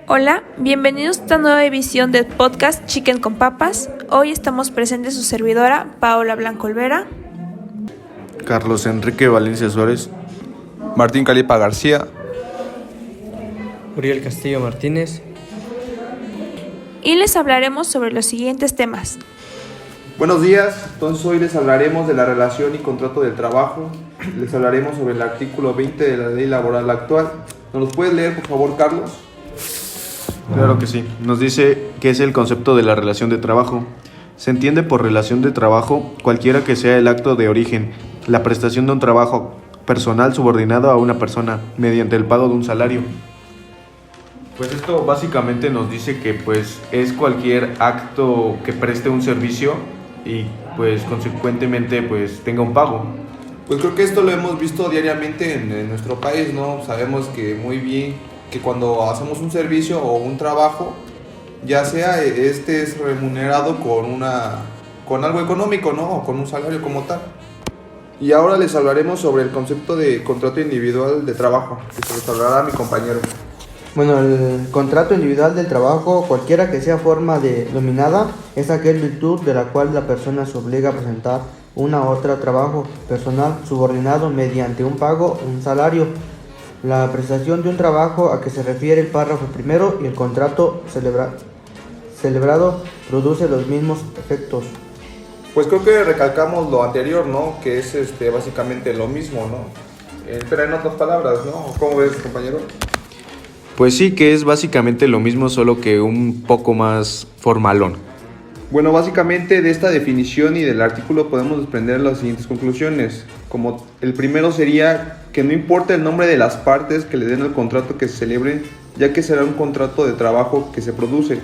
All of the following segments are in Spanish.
Hola, bienvenidos a esta nueva edición del podcast Chicken con Papas. Hoy estamos presentes su servidora, Paola Blanco Olvera, Carlos Enrique Valencia Suárez, Martín Calipa García, Uriel Castillo Martínez. y les hablaremos sobre los siguientes temas. Buenos días, entonces hoy les hablaremos de la relación y contrato del trabajo. Les hablaremos sobre el artículo 20 de la ley laboral actual. ¿Nos los puedes leer, por favor, Carlos? Claro que sí. Nos dice que es el concepto de la relación de trabajo. Se entiende por relación de trabajo cualquiera que sea el acto de origen, la prestación de un trabajo personal subordinado a una persona mediante el pago de un salario. Pues esto básicamente nos dice que pues es cualquier acto que preste un servicio y pues consecuentemente pues tenga un pago. Pues creo que esto lo hemos visto diariamente en nuestro país, ¿no? Sabemos que muy bien que cuando hacemos un servicio o un trabajo, ya sea este es remunerado con algo económico, ¿no? O con un salario como tal. Y ahora les hablaremos sobre el concepto de contrato individual de trabajo, que se los hablará mi compañero. Bueno, el contrato individual del trabajo, cualquiera que sea forma denominada, es aquel virtud de la cual la persona se obliga a presentar una u otra trabajo personal subordinado mediante un pago o un salario. La prestación de un trabajo a que se refiere el párrafo primero y el contrato celebrado produce los mismos efectos. Pues creo que recalcamos lo anterior, ¿no? Que es básicamente lo mismo, ¿no? Pero en otras palabras, ¿no? ¿Cómo ves, compañero? Pues sí, que es básicamente lo mismo, solo que un poco más formalón. Bueno, básicamente de esta definición y del artículo podemos desprender las siguientes conclusiones. Como el primero sería que no importa el nombre de las partes que le den el contrato que se celebre, ya que será un contrato de trabajo que se produce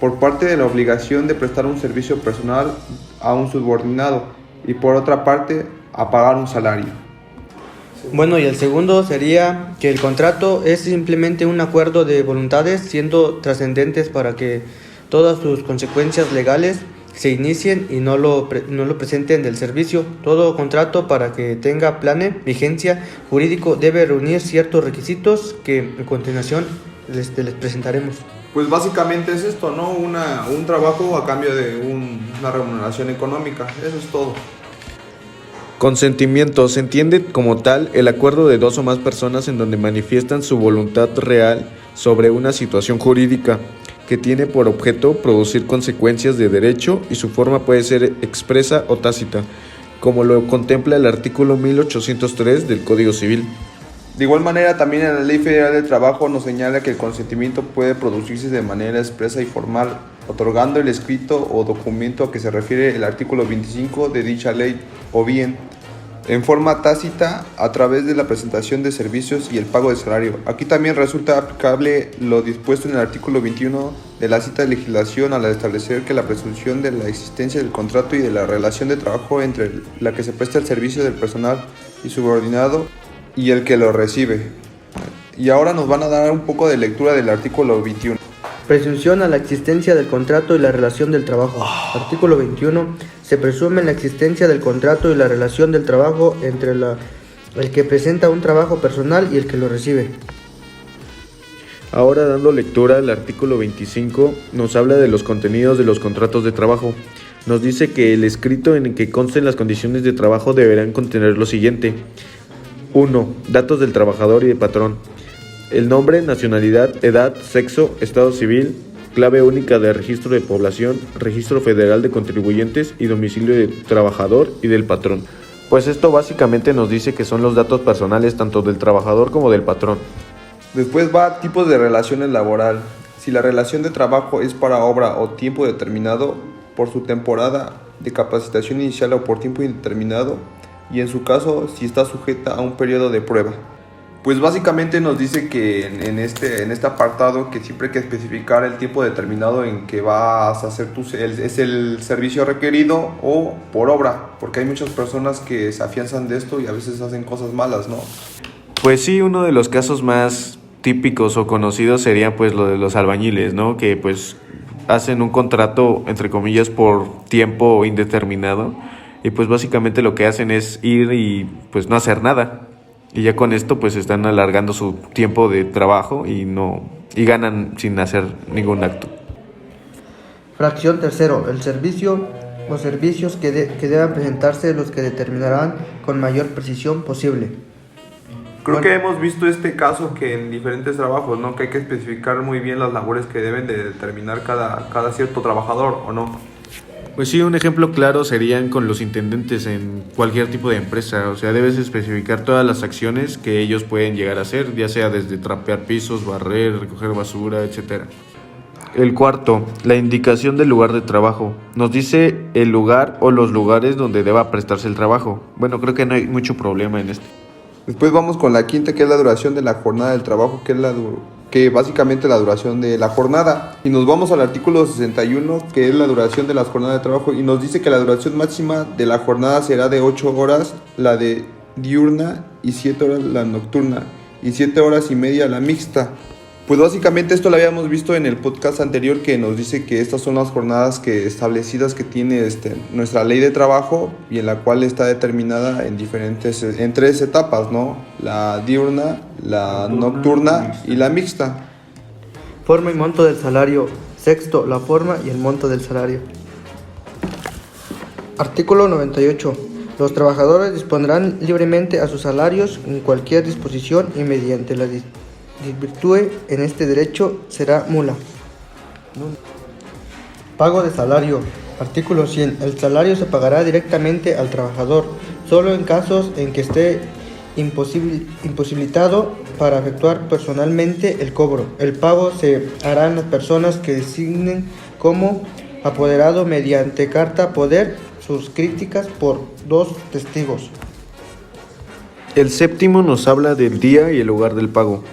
por parte de la obligación de prestar un servicio personal a un subordinado y por otra parte a pagar un salario. Bueno, y el segundo sería que el contrato es simplemente un acuerdo de voluntades siendo trascendentes para que todas sus consecuencias legales se inicien y no lo presenten del servicio. Todo contrato, para que tenga plena vigencia jurídico, debe reunir ciertos requisitos que a continuación les presentaremos. Pues básicamente es esto, ¿no? Un trabajo a cambio de una remuneración económica. Eso es todo. Consentimiento se entiende como tal el acuerdo de dos o más personas en donde manifiestan su voluntad real sobre una situación jurídica que tiene por objeto producir consecuencias de derecho y su forma puede ser expresa o tácita, como lo contempla el artículo 1803 del Código Civil. De igual manera, también en la Ley Federal del Trabajo nos señala que el consentimiento puede producirse de manera expresa y formal, otorgando el escrito o documento a que se refiere el artículo 25 de dicha ley, o bien en forma tácita a través de la presentación de servicios y el pago de salario. Aquí también resulta aplicable lo dispuesto en el artículo 21 de la cita legislación al establecer que la presunción de la existencia del contrato y de la relación de trabajo entre la que se presta el servicio del personal y subordinado y el que lo recibe. Y ahora nos van a dar un poco de lectura del artículo 21. Presunción a la existencia del contrato y la relación del trabajo. Artículo 21. Se presume la existencia del contrato y la relación del trabajo entre el que presenta un trabajo personal y el que lo recibe. Ahora, dando lectura al artículo 25, nos habla de los contenidos de los contratos de trabajo. Nos dice que el escrito en el que consten las condiciones de trabajo deberán contener lo siguiente. 1. Datos del trabajador y del patrón. El nombre, nacionalidad, edad, sexo, estado civil, clave única de registro de población, registro federal de contribuyentes y domicilio del trabajador y del patrón. Pues esto básicamente nos dice que son los datos personales tanto del trabajador como del patrón. Después va tipos de relaciones laboral. Si la relación de trabajo es para obra o tiempo determinado, por su temporada de capacitación inicial o por tiempo indeterminado, y en su caso si está sujeta a un periodo de prueba. Pues básicamente nos dice que en este apartado que siempre hay que especificar el tiempo determinado en que vas a hacer es el servicio requerido o por obra, porque hay muchas personas que se afianzan de esto y a veces hacen cosas malas, ¿no? Pues sí, uno de los casos más típicos o conocidos serían pues lo de los albañiles, ¿no? Que pues hacen un contrato entre comillas por tiempo indeterminado y pues básicamente lo que hacen es ir y pues no hacer nada. Y ya con esto pues están alargando su tiempo de trabajo y ganan sin hacer ningún acto. Fracción tercero, el servicio o servicios que deban presentarse los que determinarán con mayor precisión posible. Creo que hemos visto este caso que en diferentes trabajos, ¿no? Que hay que especificar muy bien las labores que deben de determinar cada cierto trabajador, ¿o no? Pues sí, un ejemplo claro serían con los intendentes en cualquier tipo de empresa. O sea, debes especificar todas las acciones que ellos pueden llegar a hacer, ya sea desde trapear pisos, barrer, recoger basura, etc. El cuarto, la indicación del lugar de trabajo. Nos dice el lugar o los lugares donde deba prestarse el trabajo. Bueno, creo que no hay mucho problema en esto. Después vamos con la quinta, que es la duración de la jornada del trabajo, que básicamente la duración de la jornada. Y nos vamos al artículo 61, que es la duración de la jornada de trabajo, y nos dice que la duración máxima de la jornada será de 8 horas la de diurna y 7 horas la nocturna y 7 horas y media la mixta. Pues básicamente esto lo habíamos visto en el podcast anterior, que nos dice que estas son las jornadas establecidas que tiene nuestra ley de trabajo, y en la cual está determinada en 3 etapas, ¿no? La diurna, la nocturna y la mixta. Forma y monto del salario. Sexto, la forma y el monto del salario. Artículo 98. Los trabajadores dispondrán libremente a sus salarios en cualquier disposición y mediante la desvirtúe en este derecho será nula. Pago de salario. Artículo 100. El salario se pagará directamente al trabajador, solo en casos en que esté imposibilitado para efectuar personalmente el cobro. El pago se hará en las personas que designen como apoderado mediante carta poder suscritas por 2 testigos. El séptimo nos habla del día y el lugar del pago.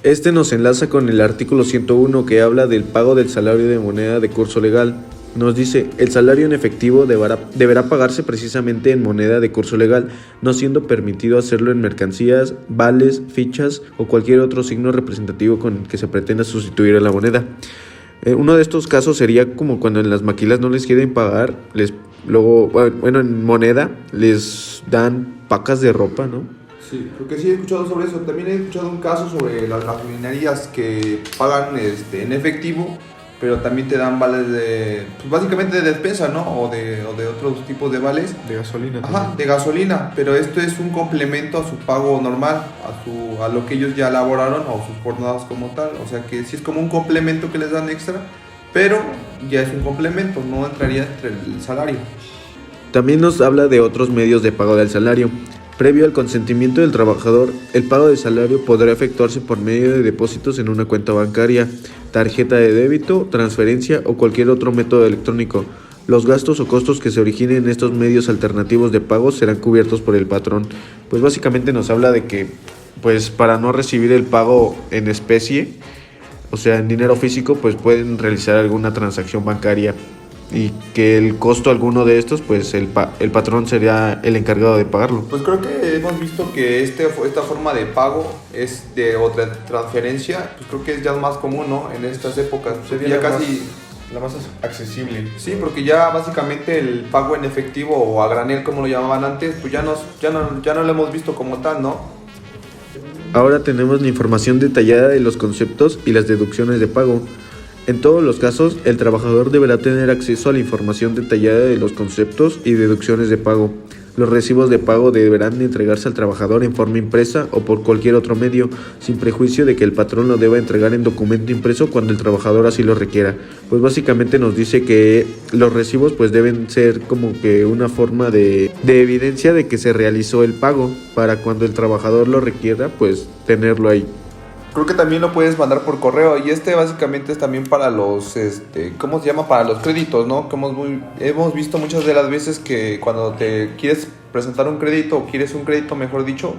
Este nos enlaza con el artículo 101, que habla del pago del salario de moneda de curso legal. Nos dice, el salario en efectivo deberá pagarse precisamente en moneda de curso legal, no siendo permitido hacerlo en mercancías, vales, fichas o cualquier otro signo representativo con el que se pretenda sustituir a la moneda. Uno de estos casos sería como cuando en las maquilas no les quieren pagar, en moneda les dan pacas de ropa, ¿no? Sí, porque sí he escuchado sobre eso. También he escuchado un caso sobre las gasolinerías que pagan en efectivo, pero también te dan vales básicamente de despensa, ¿no? O de otros tipos de vales. De gasolina. Ajá, de gasolina, pero esto es un complemento a su pago normal, a lo que ellos ya elaboraron o sus jornadas como tal. O sea que sí es como un complemento que les dan extra, pero ya es un complemento, no entraría entre el salario. También nos habla de otros medios de pago del salario. Previo al consentimiento del trabajador, el pago del salario podrá efectuarse por medio de depósitos en una cuenta bancaria, tarjeta de débito, transferencia o cualquier otro método electrónico. Los gastos o costos que se originen en estos medios alternativos de pago serán cubiertos por el patrón. Pues básicamente nos habla de que, pues para no recibir el pago en especie, o sea en dinero físico, pues pueden realizar alguna transacción bancaria, y que el costo alguno de estos, pues el patrón sería el encargado de pagarlo. Pues creo que hemos visto que esta forma de pago es de otra transferencia, pues creo que es ya más común, ¿no? En estas épocas, pues ya casi la más accesible. Sí, porque ya básicamente el pago en efectivo o a granel, como lo llamaban antes, pues ya no lo hemos visto como tal, ¿no? Ahora tenemos la información detallada de los conceptos y las deducciones de pago. En todos los casos, el trabajador deberá tener acceso a la información detallada de los conceptos y deducciones de pago. Los recibos de pago deberán entregarse al trabajador en forma impresa o por cualquier otro medio, sin prejuicio de que el patrón lo deba entregar en documento impreso cuando el trabajador así lo requiera. Pues básicamente nos dice que los recibos pues deben ser como que una forma de evidencia de que se realizó el pago, para cuando el trabajador lo requiera pues tenerlo ahí. Creo que también lo puedes mandar por correo, y básicamente es también para los, ¿cómo se llama? Para los créditos, ¿no? Que hemos visto muchas de las veces que cuando te quieres presentar un crédito, o quieres un crédito, mejor dicho,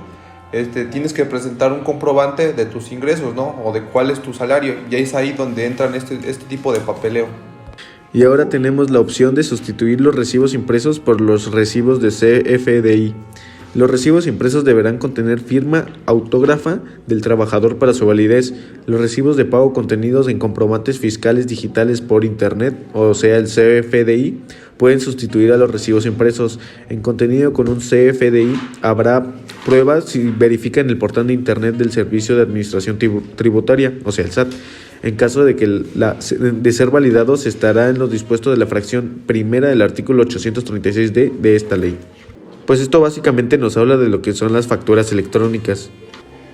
tienes que presentar un comprobante de tus ingresos, ¿no? O de cuál es tu salario, y es ahí donde entran este tipo de papeleo. Y ahora tenemos la opción de sustituir los recibos impresos por los recibos de CFDI. Los recibos impresos deberán contener firma autógrafa del trabajador para su validez. Los recibos de pago contenidos en comprobantes fiscales digitales por Internet, o sea el CFDI, pueden sustituir a los recibos impresos. En contenido con un CFDI habrá pruebas si verifican el portal de Internet del Servicio de Administración Tributaria, o sea el SAT. En caso de que de ser validado, se estará en lo dispuesto de la fracción primera del artículo 836D de esta ley. Pues esto básicamente nos habla de lo que son las facturas electrónicas.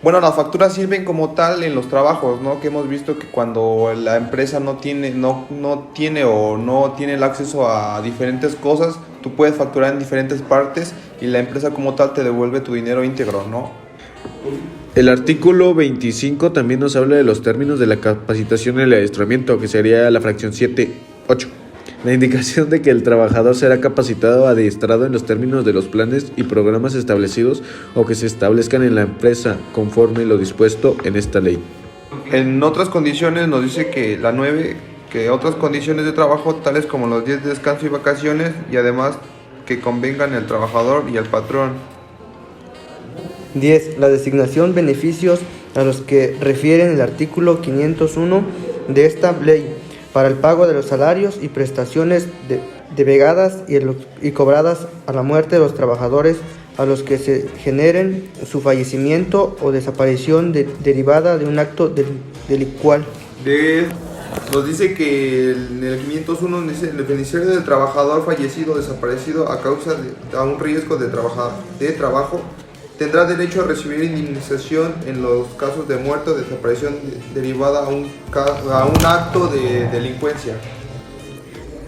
Bueno, las facturas sirven como tal en los trabajos, ¿no? Que hemos visto que cuando la empresa no tiene el acceso a diferentes cosas, tú puedes facturar en diferentes partes y la empresa como tal te devuelve tu dinero íntegro, ¿no? El artículo 25 también nos habla de los términos de la capacitación y el adiestramiento, que sería la fracción 7.8. La indicación de que el trabajador será capacitado o adiestrado en los términos de los planes y programas establecidos o que se establezcan en la empresa conforme lo dispuesto en esta ley. En otras condiciones nos dice que la 9, que otras condiciones de trabajo tales como los días de descanso y vacaciones y además que convengan el trabajador y el patrón. 10. La designación beneficios a los que refieren el artículo 501 de esta ley para el pago de los salarios y prestaciones devengadas y cobradas a la muerte de los trabajadores a los que se generen su fallecimiento o desaparición derivada de un acto delictual. Nos dice que en el 501 dice el beneficiario del trabajador fallecido o desaparecido a causa de un riesgo de trabajo tendrá derecho a recibir indemnización en los casos de muerte o desaparición derivada a un acto de delincuencia.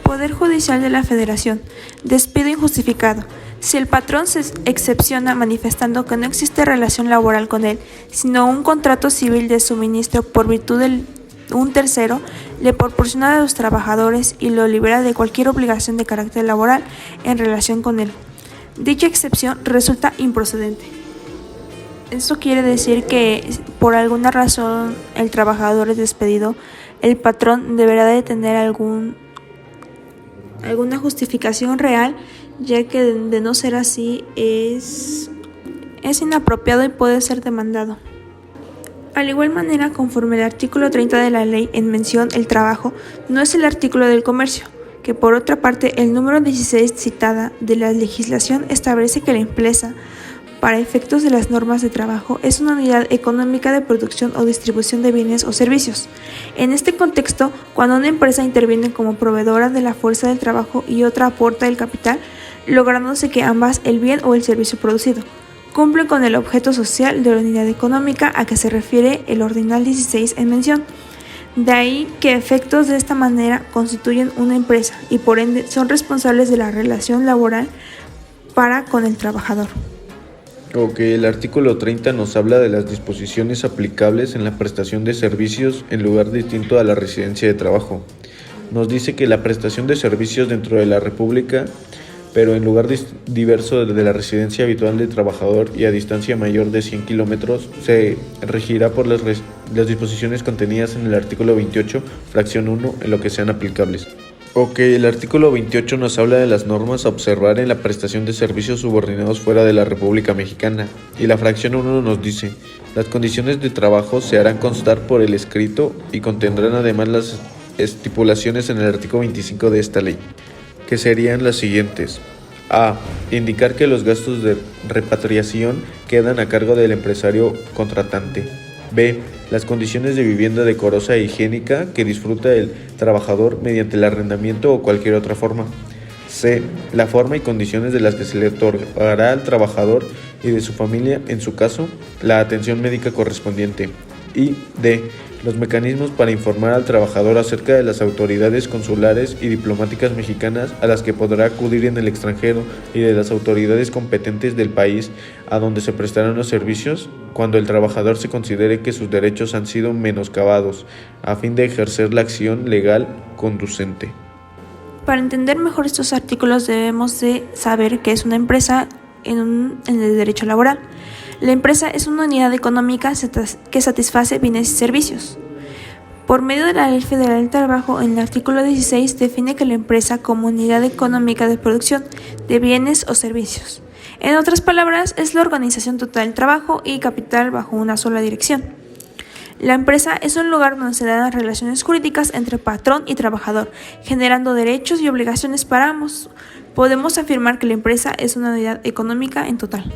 Poder Judicial de la Federación. Despido injustificado. Si el patrón se excepciona manifestando que no existe relación laboral con él, sino un contrato civil de suministro por virtud de un tercero, le proporciona a los trabajadores y lo libera de cualquier obligación de carácter laboral en relación con él, dicha excepción resulta improcedente. Esto quiere decir que por alguna razón el trabajador es despedido, el patrón deberá de tener alguna justificación real, ya que de no ser así es inapropiado y puede ser demandado. Al igual manera, conforme el artículo 30 de la ley en mención, el trabajo no es el artículo del comercio, que por otra parte el número 16 citada de la legislación establece que la empresa, para efectos de las normas de trabajo, es una unidad económica de producción o distribución de bienes o servicios. En este contexto, cuando una empresa interviene como proveedora de la fuerza del trabajo y otra aporta el capital, lográndose que ambas, el bien o el servicio producido, cumplen con el objeto social de la unidad económica a que se refiere el ordinal 16 en mención. De ahí que efectos de esta manera constituyen una empresa y por ende son responsables de la relación laboral para con el trabajador. Ok, el artículo 30 nos habla de las disposiciones aplicables en la prestación de servicios en lugar distinto a la residencia de trabajo. Nos dice que la prestación de servicios dentro de la República, pero en lugar diverso de la residencia habitual del trabajador y a distancia mayor de 100 kilómetros, se regirá por las disposiciones contenidas en el artículo 28, fracción 1, en lo que sean aplicables. Ok, el artículo 28 nos habla de las normas a observar en la prestación de servicios subordinados fuera de la República Mexicana, y la fracción 1 nos dice: las condiciones de trabajo se harán constar por el escrito y contendrán además las estipulaciones en el artículo 25 de esta ley, que serían las siguientes. A. Indicar que los gastos de repatriación quedan a cargo del empresario contratante. B. Las condiciones de vivienda decorosa e higiénica que disfruta el trabajador mediante el arrendamiento o cualquier otra forma. C. La forma y condiciones de las que se le otorgará al trabajador y de su familia, en su caso, la atención médica correspondiente. Y D. Los mecanismos para informar al trabajador acerca de las autoridades consulares y diplomáticas mexicanas a las que podrá acudir en el extranjero y de las autoridades competentes del país a donde se prestarán los servicios cuando el trabajador se considere que sus derechos han sido menoscabados, a fin de ejercer la acción legal conducente. Para entender mejor estos artículos debemos de saber qué es una empresa en el derecho laboral. La empresa es una unidad económica que satisface bienes y servicios. Por medio de la Ley Federal del Trabajo, en el artículo 16 define que la empresa como unidad económica de producción de bienes o servicios. En otras palabras, es la organización total del trabajo y capital bajo una sola dirección. La empresa es un lugar donde se dan las relaciones jurídicas entre patrón y trabajador, generando derechos y obligaciones para ambos. Podemos afirmar que la empresa es una unidad económica en total.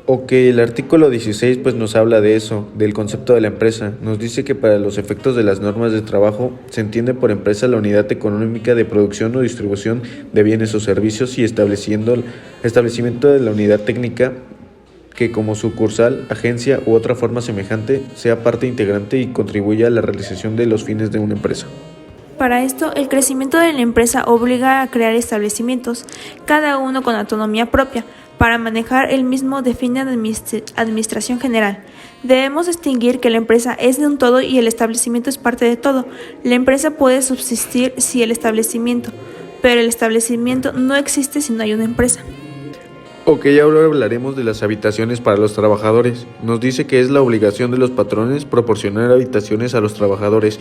Ok, el artículo 16 pues nos habla de eso, del concepto de la empresa. Nos dice que para los efectos de las normas de trabajo se entiende por empresa la unidad económica de producción o distribución de bienes o servicios y establecimiento de la unidad técnica que como sucursal, agencia u otra forma semejante sea parte integrante y contribuya a la realización de los fines de una empresa. Para esto, el crecimiento de la empresa obliga a crear establecimientos, cada uno con autonomía propia. Para manejar el mismo define administración general. Debemos distinguir que la empresa es de un todo y el establecimiento es parte de todo. La empresa puede subsistir sin el establecimiento, pero el establecimiento no existe si no hay una empresa. Ok, ahora hablaremos de las habitaciones para los trabajadores. Nos dice que es la obligación de los patrones proporcionar habitaciones a los trabajadores,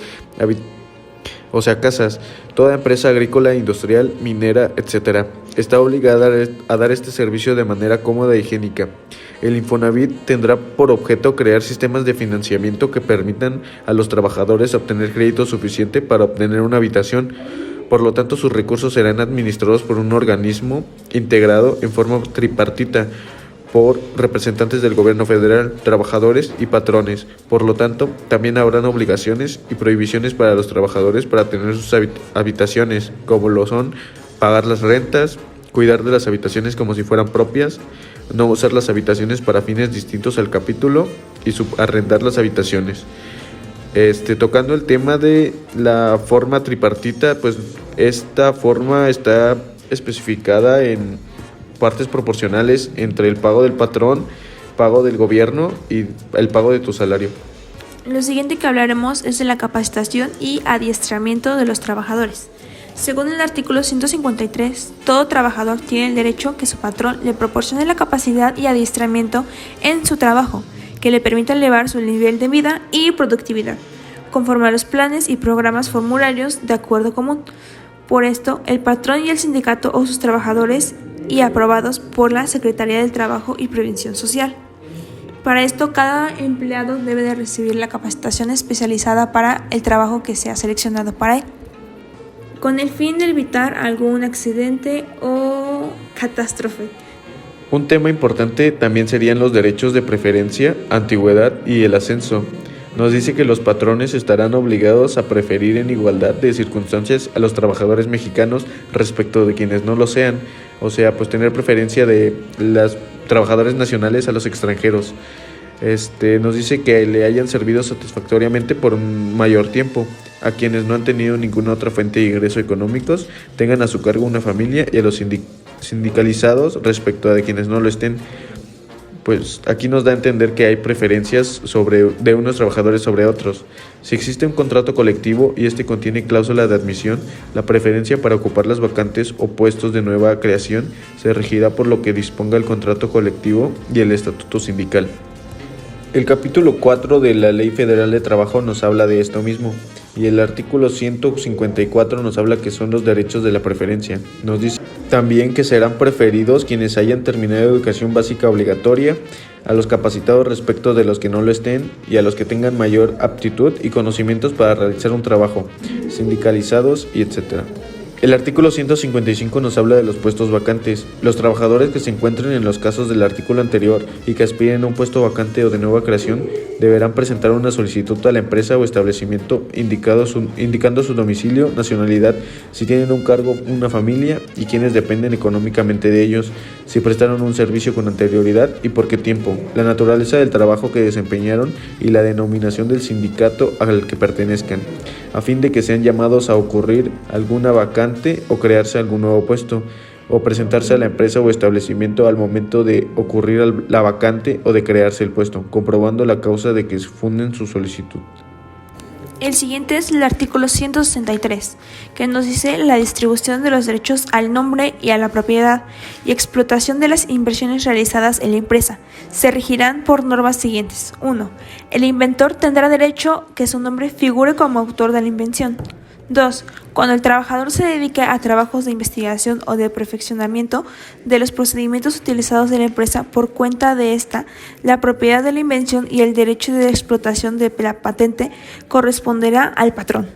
o sea, casas. Toda empresa agrícola, industrial, minera, etc. está obligada a dar este servicio de manera cómoda e higiénica. El Infonavit tendrá por objeto crear sistemas de financiamiento que permitan a los trabajadores obtener crédito suficiente para obtener una habitación. Por lo tanto, sus recursos serán administrados por un organismo integrado en forma tripartita por representantes del gobierno federal, trabajadores y patrones. Por lo tanto, también habrán obligaciones y prohibiciones para los trabajadores para tener sus habitaciones, como lo son pagar las rentas, cuidar de las habitaciones como si fueran propias, no usar las habitaciones para fines distintos al capítulo y subarrendar las habitaciones. Tocando el tema de la forma tripartita, pues esta forma está especificada en partes proporcionales entre el pago del patrón, pago del gobierno y el pago de tu salario. Lo siguiente que hablaremos es de la capacitación y adiestramiento de los trabajadores. Según el artículo 153, todo trabajador tiene el derecho que su patrón le proporcione la capacidad y adiestramiento en su trabajo, que le permita elevar su nivel de vida y productividad, conforme a los planes y programas formularios de acuerdo común. Por esto, el patrón y el sindicato o sus trabajadores y aprobados por la Secretaría del Trabajo y Previsión Social. Para esto, cada empleado debe de recibir la capacitación especializada para el trabajo que sea seleccionado para él, con el fin de evitar algún accidente o catástrofe. Un tema importante también serían los derechos de preferencia, antigüedad y el ascenso. Nos dice que los patrones estarán obligados a preferir en igualdad de circunstancias a los trabajadores mexicanos respecto de quienes no lo sean, o sea, pues tener preferencia de los trabajadores nacionales a los extranjeros. Nos dice que le hayan servido satisfactoriamente por un mayor tiempo, a quienes no han tenido ninguna otra fuente de ingresos económicos, tengan a su cargo una familia y a los sindicalizados respecto a de quienes no lo estén. Pues aquí nos da a entender que hay preferencias de unos trabajadores sobre otros. Si existe un contrato colectivo y este contiene cláusula de admisión, la preferencia para ocupar las vacantes o puestos de nueva creación se regirá por lo que disponga el contrato colectivo y el estatuto sindical. El capítulo 4 de la Ley Federal de Trabajo nos habla de esto mismo, y el artículo 154 nos habla que son los derechos de la preferencia. Nos dice también que serán preferidos quienes hayan terminado educación básica obligatoria, a los capacitados respecto de los que no lo estén y a los que tengan mayor aptitud y conocimientos para realizar un trabajo, sindicalizados y etc. El artículo 155 nos habla de los puestos vacantes. Los trabajadores que se encuentren en los casos del artículo anterior y que aspiren a un puesto vacante o de nueva creación deberán presentar una solicitud a la empresa o establecimiento indicando su domicilio, nacionalidad, si tienen un cargo, una familia y quienes dependen económicamente de ellos, si prestaron un servicio con anterioridad y por qué tiempo, la naturaleza del trabajo que desempeñaron y la denominación del sindicato al que pertenezcan, a fin de que sean llamados a ocurrir alguna vacante o crearse algún nuevo puesto, o presentarse a la empresa o establecimiento al momento de ocurrir la vacante o de crearse el puesto, comprobando la causa de que funden su solicitud. El siguiente es el artículo 163, que nos dice la distribución de los derechos al nombre y a la propiedad y explotación de las inversiones realizadas en la empresa. Se regirán por normas siguientes. 1. El inventor tendrá derecho que su nombre figure como autor de la invención. 2. Cuando el trabajador se dedique a trabajos de investigación o de perfeccionamiento de los procedimientos utilizados en la empresa por cuenta de esta, la propiedad de la invención y el derecho de explotación de la patente corresponderá al patrón.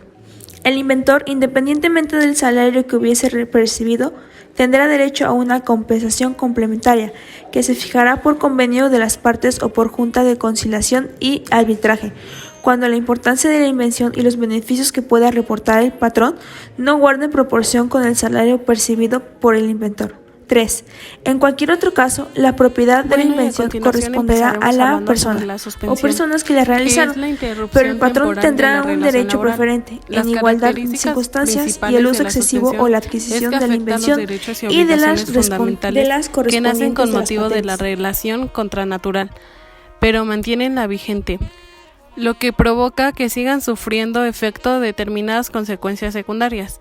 El inventor, independientemente del salario que hubiese percibido, tendrá derecho a una compensación complementaria, que se fijará por convenio de las partes o por junta de conciliación y arbitraje, cuando la importancia de la invención y los beneficios que pueda reportar el patrón no guarden proporción con el salario percibido por el inventor. 3. En cualquier otro caso, la propiedad de la invención corresponderá a la persona o personas que la realizaron, pero el patrón tendrá un derecho preferente en igualdad de circunstancias y el uso excesivo o la adquisición de la invención y de las correspondientes que nacen con motivo de la patentes. relación contranatural, pero mantienen la vigente, lo que provoca que sigan sufriendo efecto determinadas consecuencias secundarias.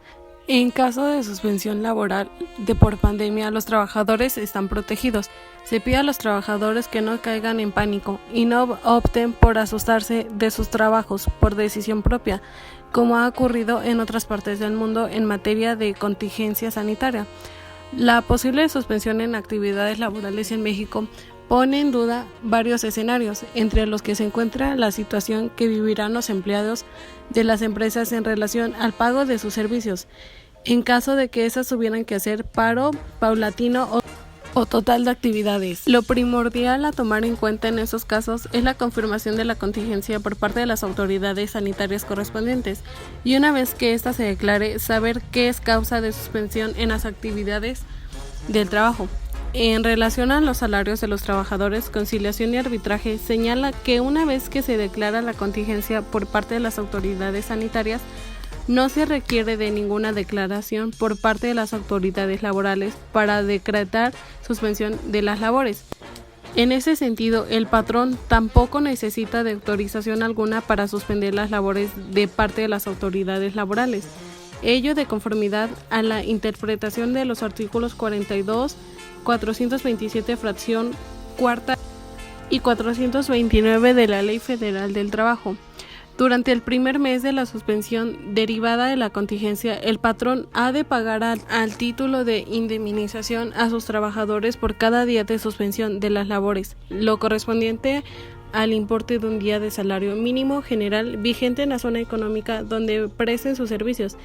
En caso de suspensión laboral por pandemia, los trabajadores están protegidos. Se pide a los trabajadores que no caigan en pánico y no opten por asustarse de sus trabajos por decisión propia, como ha ocurrido en otras partes del mundo en materia de contingencia sanitaria. La posible suspensión en actividades laborales en México pone en duda varios escenarios, entre los que se encuentra la situación que vivirán los empleados de las empresas en relación al pago de sus servicios, en caso de que esas tuvieran que hacer paro paulatino o total de actividades. Lo primordial a tomar en cuenta en esos casos es la confirmación de la contingencia por parte de las autoridades sanitarias correspondientes, y una vez que ésta se declare, saber qué es causa de suspensión en las actividades del trabajo. En relación a los salarios de los trabajadores, Conciliación y Arbitraje señala que una vez que se declara la contingencia por parte de las autoridades sanitarias, no se requiere de ninguna declaración por parte de las autoridades laborales para decretar suspensión de las labores. En ese sentido, el patrón tampoco necesita de autorización alguna para suspender las labores de parte de las autoridades laborales. Ello de conformidad a la interpretación de los artículos 42, 427 fracción cuarta y 429 de la Ley Federal del Trabajo. Durante el primer mes de la suspensión derivada de la contingencia, el patrón ha de pagar al título de indemnización a sus trabajadores por cada día de suspensión de las labores, lo correspondiente al importe de un día de salario mínimo general vigente en la zona económica donde presten sus servicios.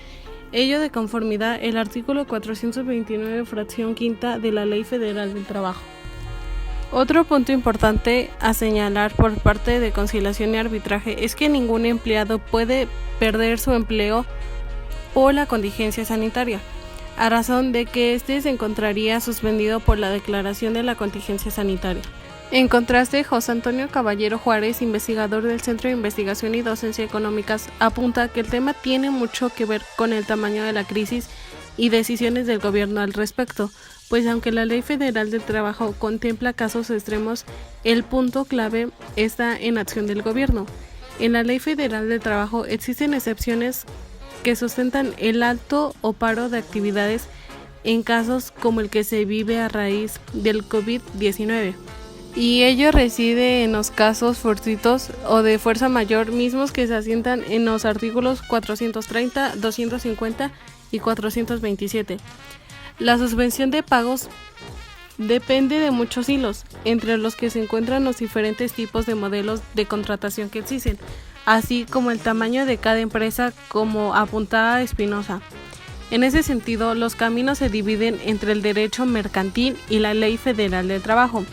Ello de conformidad el artículo 429 fracción quinta de la Ley Federal del Trabajo. Otro punto importante a señalar por parte de Conciliación y Arbitraje es que ningún empleado puede perder su empleo por la contingencia sanitaria, a razón de que éste se encontraría suspendido por la declaración de la contingencia sanitaria. En contraste, José Antonio Caballero Juárez, investigador del Centro de Investigación y Docencia Económicas, apunta que el tema tiene mucho que ver con el tamaño de la crisis y decisiones del gobierno al respecto, pues aunque la Ley Federal del Trabajo contempla casos extremos, el punto clave está en acción del gobierno. En la Ley Federal del Trabajo existen excepciones que sustentan el alto o paro de actividades en casos como el que se vive a raíz del COVID-19. Y ello reside en los casos fortuitos o de fuerza mayor mismos que se asientan en los artículos 430, 250 y 427. La suspensión de pagos depende de muchos hilos, entre los que se encuentran los diferentes tipos de modelos de contratación que existen, así como el tamaño de cada empresa, como apuntaba Espinosa. En ese sentido, los caminos se dividen entre el derecho mercantil y la Ley Federal del Trabajo,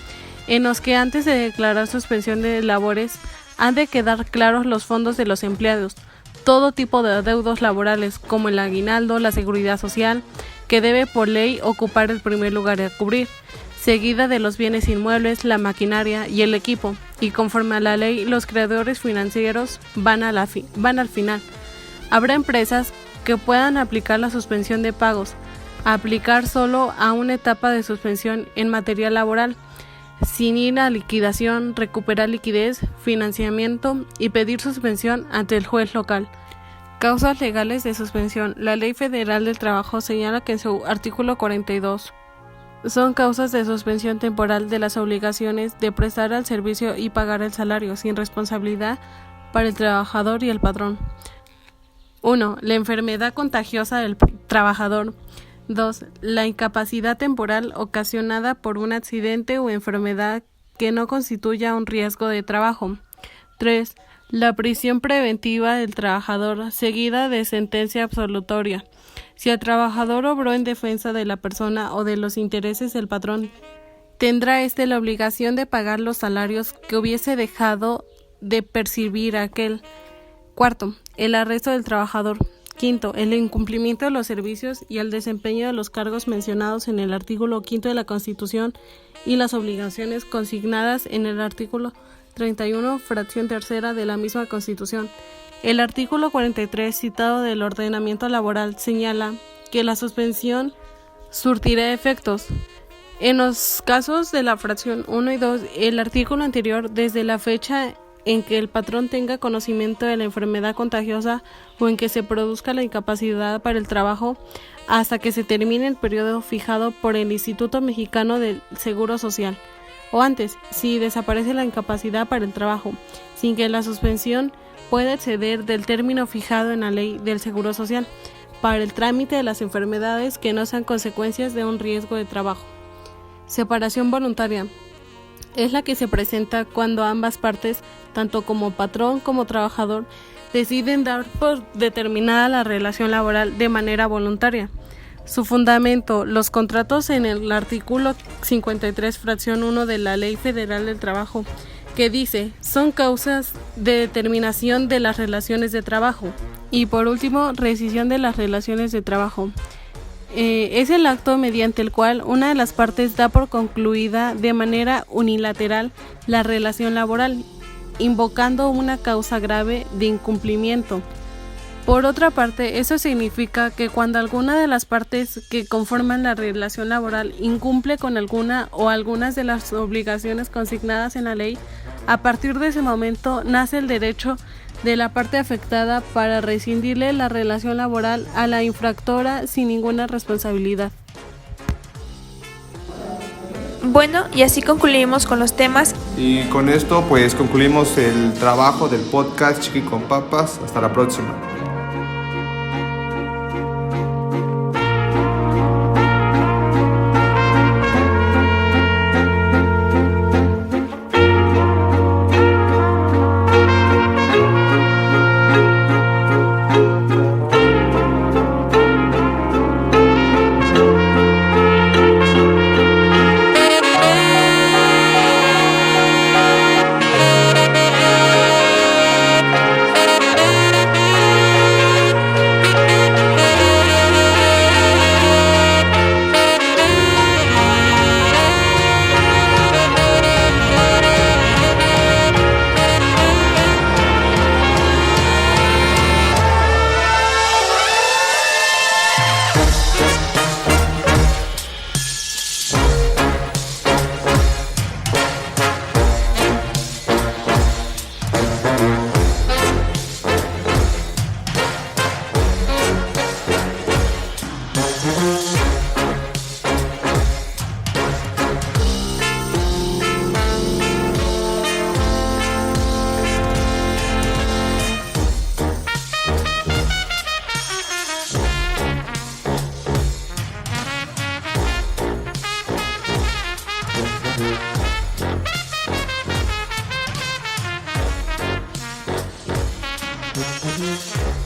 en los que antes de declarar suspensión de labores han de quedar claros los fondos de los empleados, todo tipo de adeudos laborales como el aguinaldo, la seguridad social, que debe por ley ocupar el primer lugar a cubrir, seguida de los bienes inmuebles, la maquinaria y el equipo, y conforme a la ley los creadores financieros van al final. Habrá empresas que puedan aplicar la suspensión de pagos, aplicar solo a una etapa de suspensión en materia laboral, sin ir a liquidación, recuperar liquidez, financiamiento y pedir suspensión ante el juez local. Causas legales de suspensión. La Ley Federal del Trabajo señala que en su artículo 42 son causas de suspensión temporal de las obligaciones de prestar el servicio y pagar el salario sin responsabilidad para el trabajador y el patrón. 1. La enfermedad contagiosa del trabajador. 2. La incapacidad temporal ocasionada por un accidente o enfermedad que no constituya un riesgo de trabajo. 3. La prisión preventiva del trabajador, seguida de sentencia absolutoria. Si el trabajador obró en defensa de la persona o de los intereses del patrón, tendrá la obligación de pagar los salarios que hubiese dejado de percibir aquel. 4. El arresto del trabajador. 5. El incumplimiento de los servicios y el desempeño de los cargos mencionados en el artículo 5 de la Constitución y las obligaciones consignadas en el artículo 31, fracción tercera de la misma Constitución. El artículo 43 citado del ordenamiento laboral señala que la suspensión surtirá efectos. En los casos de la fracción 1 y 2, el artículo anterior, desde la fecha en que el patrón tenga conocimiento de la enfermedad contagiosa o en que se produzca la incapacidad para el trabajo, hasta que se termine el periodo fijado por el Instituto Mexicano del Seguro Social, o antes, si desaparece la incapacidad para el trabajo, sin que la suspensión pueda exceder del término fijado en la Ley del Seguro Social, para el trámite de las enfermedades que no sean consecuencias de un riesgo de trabajo. Separación voluntaria. Es la que se presenta cuando ambas partes, tanto como patrón como trabajador, deciden dar por determinada la relación laboral de manera voluntaria. Su fundamento, los contratos en el artículo 53, fracción 1 de la Ley Federal del Trabajo, que dice, son causas de determinación de las relaciones de trabajo. Y por último, rescisión de las relaciones de trabajo. Es el acto mediante el cual una de las partes da por concluida de manera unilateral la relación laboral, invocando una causa grave de incumplimiento. Por otra parte, eso significa que cuando alguna de las partes que conforman la relación laboral incumple con alguna o algunas de las obligaciones consignadas en la ley, a partir de ese momento nace el derecho de la parte afectada para rescindirle la relación laboral a la infractora sin ninguna responsabilidad. Bueno, y así concluimos con los temas. Y con esto pues concluimos el trabajo del podcast Chiqui con Papas. Hasta la próxima. Thank you.